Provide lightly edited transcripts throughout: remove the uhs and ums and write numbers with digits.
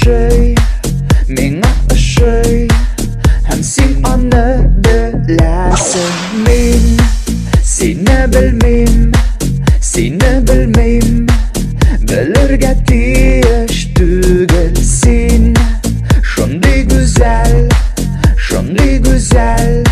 şey Mina şey Hem sin anı bilesin Min Seni bilmeyim Seni bilmeyim Bilirge tiyiş tügülsin Şundi güzel Şundi güzel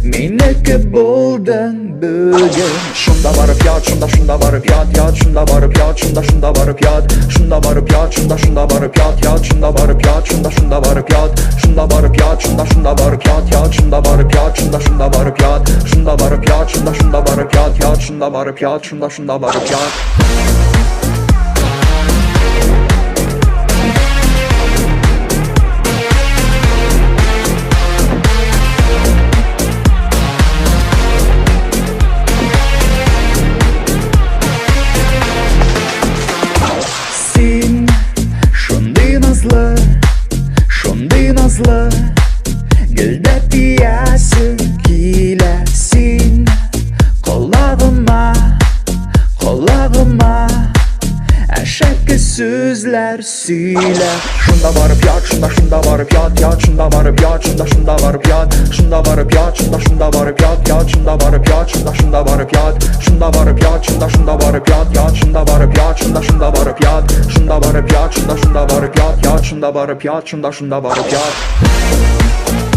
Meniki buldun bugün Şunda varıp yat, şunda varıp yat, yat şunda varıp yat, şunda varıp yat, şunda varıp yat, şunda varıp yat, yat şunda varıp yat, şunda varıp yat, şunda varıp yat, şunda varıp yat, yat şunda varıp yat, şunda varıp yat, şunda varıp yat, şunda varıp yat, yat şunda varıp yat, şunda varıp yat. Şundi nazlı Gülde diyesin Gilesin Kolağıma Eşek sözler söyle Şunda varıp yat, şunda varıp yat, yat şunda varıp yat, şunda varıp yat, şunda varıp yat, şunda varıp yat, yat şunda varıp yat, şunda varıp yat, şunda varıp yat, şunda varıp yat, yat şunda varıp yat, şunda varıp yat, şunda varıp yat, şunda varıp yat, yat şunda varıp yat, şunda varıp yat.